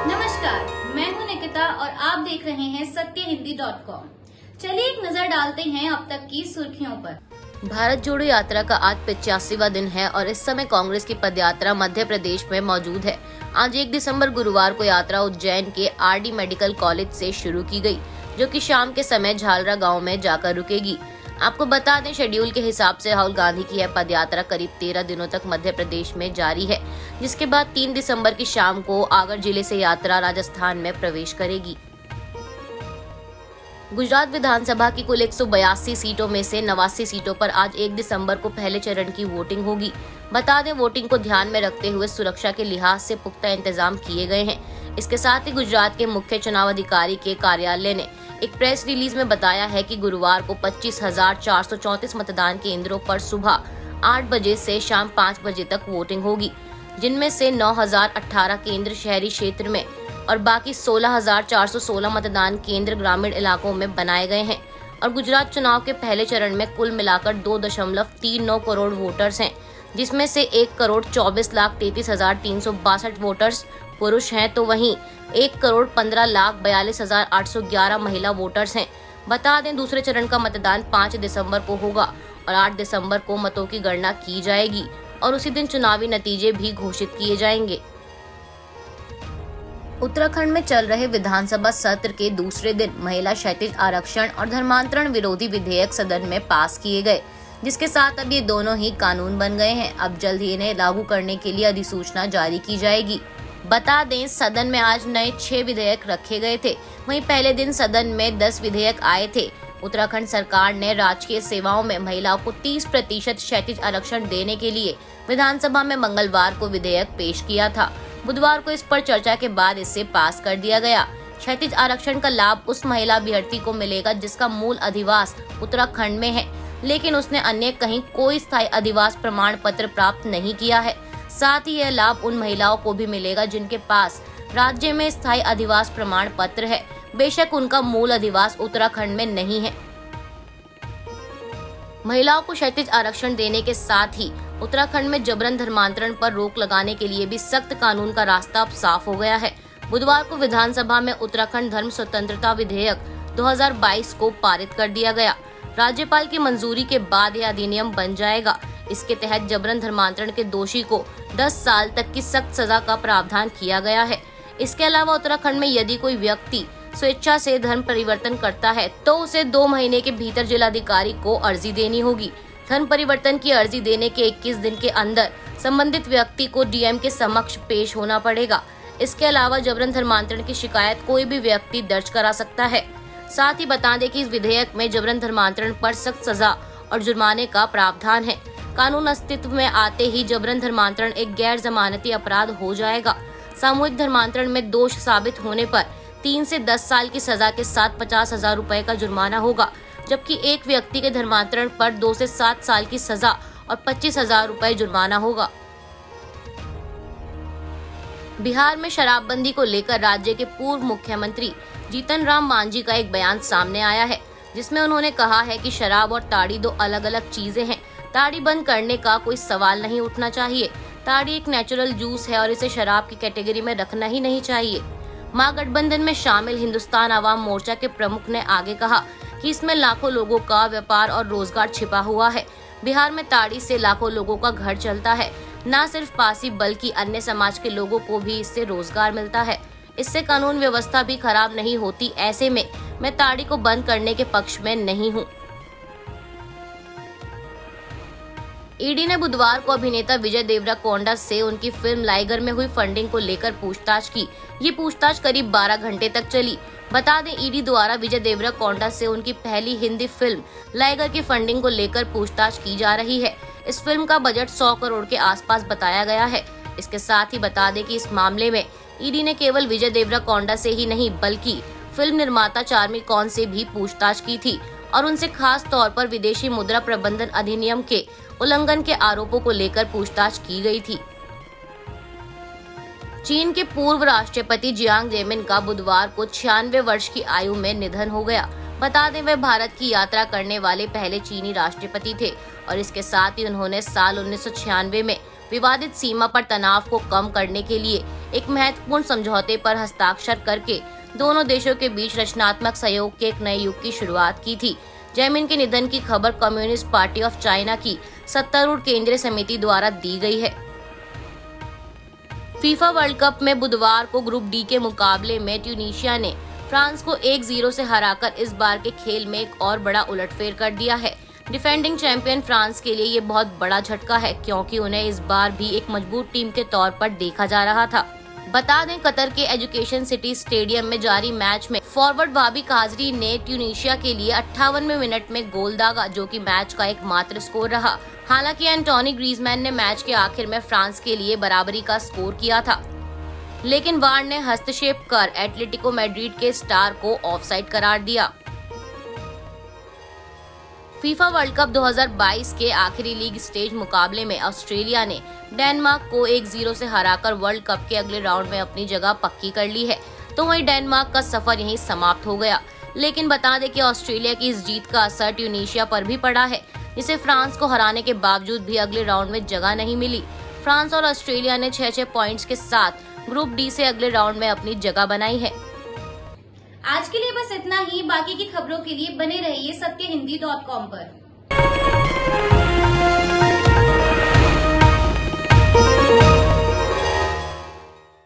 नमस्कार, मैं हूं निकिता और आप देख रहे हैं सत्यहिंदी.com। चलिए एक नजर डालते हैं अब तक की सुर्खियों पर। भारत जोड़ो यात्रा का आज 85वां दिन है और इस समय कांग्रेस की पदयात्रा मध्य प्रदेश में मौजूद है। आज 1 दिसंबर गुरुवार को यात्रा उज्जैन के आरडी मेडिकल कॉलेज से शुरू की गई, जो कि शाम के समय झालरा गांव में जाकर रुकेगी। आपको बता दें, शेड्यूल के हिसाब से राहुल गांधी की यह पदयात्रा करीब 13 दिनों तक मध्य प्रदेश में जारी है, जिसके बाद 3 दिसंबर की शाम को आगर जिले से यात्रा राजस्थान में प्रवेश करेगी। गुजरात विधानसभा की कुल 182 सीटों में से 89 सीटों पर आज 1 दिसंबर को पहले चरण की वोटिंग होगी। बता दें, वोटिंग को ध्यान में रखते हुए सुरक्षा के लिहाज से पुख्ता इंतजाम किए गए हैं। इसके साथ ही गुजरात के मुख्य चुनाव अधिकारी के कार्यालय ने एक प्रेस रिलीज में बताया है कि गुरुवार को 25,434 मतदान केंद्रों पर सुबह 8 बजे से शाम 5 बजे तक वोटिंग होगी, जिनमें से 9,018 केंद्र शहरी क्षेत्र में और बाकी 16,416 मतदान केंद्र ग्रामीण इलाकों में बनाए गए हैं। और गुजरात चुनाव के पहले चरण में कुल मिलाकर 2.39 करोड़ वोटर्स हैं, जिसमें से 1,24,33,362 वोटर्स पुरुष हैं, तो वहीं 1,15,42,811 महिला वोटर्स हैं। बता दें, दूसरे चरण का मतदान 5 दिसंबर को होगा और 8 दिसंबर को मतों की गणना की जाएगी और उसी दिन चुनावी नतीजे भी घोषित किए जाएंगे। उत्तराखंड में चल रहे विधानसभा सत्र के दूसरे दिन महिला क्षैतिज आरक्षण और धर्मांतरण विरोधी विधेयक सदन में पास किए गए, जिसके साथ अब ये दोनों ही कानून बन गए हैं। अब जल्द ही इन्हें लागू करने के लिए अधिसूचना जारी की जाएगी। बता दें, सदन में आज नए 6 विधेयक रखे गए थे। वहीं पहले दिन सदन में 10 विधेयक आए थे। उत्तराखंड सरकार ने राजकीय सेवाओं में महिलाओं को 30% क्षैतिज आरक्षण देने के लिए विधानसभा में मंगलवार को विधेयक पेश किया था। बुधवार को इस पर चर्चा के बाद इसे पास कर दिया गया। क्षैतिज आरक्षण का लाभ उस महिला अभ्यर्थी को मिलेगा जिसका मूल अधिवास उत्तराखंड में है, लेकिन उसने अन्य कहीं कोई स्थायी अधिवास प्रमाण पत्र प्राप्त नहीं किया है। साथ ही यह लाभ उन महिलाओं को भी मिलेगा जिनके पास राज्य में स्थायी अधिवास प्रमाण पत्र है, बेशक उनका मूल अधिवास उत्तराखंड में नहीं है। महिलाओं को क्षैतिज आरक्षण देने के साथ ही उत्तराखंड में जबरन धर्मांतरण पर रोक लगाने के लिए भी सख्त कानून का रास्ता अब साफ हो गया है। बुधवार को विधानसभा में उत्तराखंड धर्म स्वतंत्रता विधेयक 2022 को पारित कर दिया गया। राज्यपाल की मंजूरी के बाद यह अधिनियम बन जाएगा। इसके तहत जबरन धर्मांतरण के दोषी को 10 साल तक की सख्त सजा का प्रावधान किया गया है। इसके अलावा उत्तराखंड में यदि कोई व्यक्ति स्वेच्छा से धर्म परिवर्तन करता है तो उसे 2 महीने के भीतर जिलाधिकारी को अर्जी देनी होगी। धर्म परिवर्तन की अर्जी देने के 21 दिन के अंदर संबंधित व्यक्ति को डीएम के समक्ष पेश होना पड़ेगा। इसके अलावा जबरन धर्मांतरण की शिकायत कोई भी व्यक्ति दर्ज करा सकता है। साथ ही बता दें कि इस विधेयक में जबरन धर्मांतरण पर सख्त सजा और जुर्माने का प्रावधान है। कानून अस्तित्व में आते ही जबरन धर्मांतरण एक गैर जमानती अपराध हो जाएगा। सामूहिक धर्मांतरण में दोष साबित होने पर 3 से 10 साल की सजा के साथ 50,000 रुपए का जुर्माना होगा, जबकि एक व्यक्ति के धर्मांतरण पर 2 से 7 साल की सजा और 25,000 रुपए जुर्माना होगा। बिहार में शराबबंदी को लेकर राज्य के पूर्व मुख्यमंत्री जीतन राम मांझी का एक बयान सामने आया है, जिसमें उन्होंने कहा है कि शराब और ताड़ी 2 अलग अलग चीजें हैं। ताड़ी बंद करने का कोई सवाल नहीं उठना चाहिए। ताड़ी एक नेचुरल जूस है और इसे शराब की कैटेगरी में रखना ही नहीं चाहिए। महागठबंधन में शामिल हिंदुस्तान आवाम मोर्चा के प्रमुख ने आगे कहा कि इसमें लाखों लोगों का व्यापार और रोजगार छिपा हुआ है। बिहार में ताड़ी से लाखों लोगों का घर चलता है। न सिर्फ पासी बल्कि अन्य समाज के लोगों को भी इससे रोजगार मिलता है। इससे कानून व्यवस्था भी खराब नहीं होती। ऐसे में मैं ताड़ी को बंद करने के पक्ष में नहीं हूँ। ईडी ने बुधवार को अभिनेता विजय देवरकोंडा से उनकी फिल्म लाइगर में हुई फंडिंग को लेकर पूछताछ की। ये पूछताछ करीब 12 घंटे तक चली। बता दें, ईडी द्वारा विजय देवरकोंडा से उनकी पहली हिंदी फिल्म लाइगर की फंडिंग को लेकर पूछताछ की जा रही है। इस फिल्म का बजट 100 करोड़ के आसपास बताया गया है। इसके साथ ही बता दें कि इस मामले में ईडी ने केवल विजय देवरकोंडा से ही नहीं बल्कि फिल्म निर्माता चार्मी कौन से भी पूछताछ की थी और उनसे खास तौर पर विदेशी मुद्रा प्रबंधन अधिनियम के उल्लंघन के आरोपों को लेकर पूछताछ की गई थी। चीन के पूर्व राष्ट्रपति जियांग जेमिन का बुधवार को 96 वर्ष की आयु में निधन हो गया। बता दें, वे भारत की यात्रा करने वाले पहले चीनी राष्ट्रपति थे और इसके साथ ही उन्होंने साल 1996 में विवादित सीमा पर तनाव को कम करने के लिए एक महत्वपूर्ण समझौते पर हस्ताक्षर करके दोनों देशों के बीच रचनात्मक सहयोग के एक नए युग की शुरुआत की थी। जैमिन के निधन की खबर कम्युनिस्ट पार्टी ऑफ चाइना की सत्तारूढ़ केंद्रीय समिति द्वारा दी गई है। फीफा वर्ल्ड कप में बुधवार को ग्रुप डी के मुकाबले में ट्यूनीशिया ने फ्रांस को 1-0 से हराकर इस बार के खेल में एक और बड़ा उलटफेर कर दिया है। डिफेंडिंग चैंपियन फ्रांस के लिए ये बहुत बड़ा झटका है, क्योंकि उन्हें इस बार भी एक मजबूत टीम के तौर पर देखा जा रहा था। बता दें, कतर के एजुकेशन सिटी स्टेडियम में जारी मैच में फॉरवर्ड वाबी काजरी ने ट्यूनीशिया के लिए 58वें मिनट में गोल दागा, जो कि मैच का एकमात्र स्कोर रहा। हालांकि एंटोनी ग्रीजमैन ने मैच के आखिर में फ्रांस के लिए बराबरी का स्कोर किया था, लेकिन वार ने हस्तक्षेप कर एटलेटिको मैड्रिड के स्टार को ऑफसाइड करार दिया। फीफा वर्ल्ड कप 2022 के आखिरी लीग स्टेज मुकाबले में ऑस्ट्रेलिया ने डेनमार्क को 1-0 से हराकर वर्ल्ड कप के अगले राउंड में अपनी जगह पक्की कर ली है। तो वहीं डेनमार्क का सफर यहीं समाप्त हो गया। लेकिन बता दें कि ऑस्ट्रेलिया की इस जीत का असर ट्यूनीशिया पर भी पड़ा है, जिसे फ्रांस को हराने के बावजूद भी अगले राउंड में जगह नहीं मिली। फ्रांस और ऑस्ट्रेलिया ने 6-6 पॉइंट्स के साथ ग्रुप डी से अगले राउंड में अपनी जगह बनाई है। आज के लिए बस इतना ही। बाकी की खबरों के लिए बने रहिए सत्यहिंदी.com पर।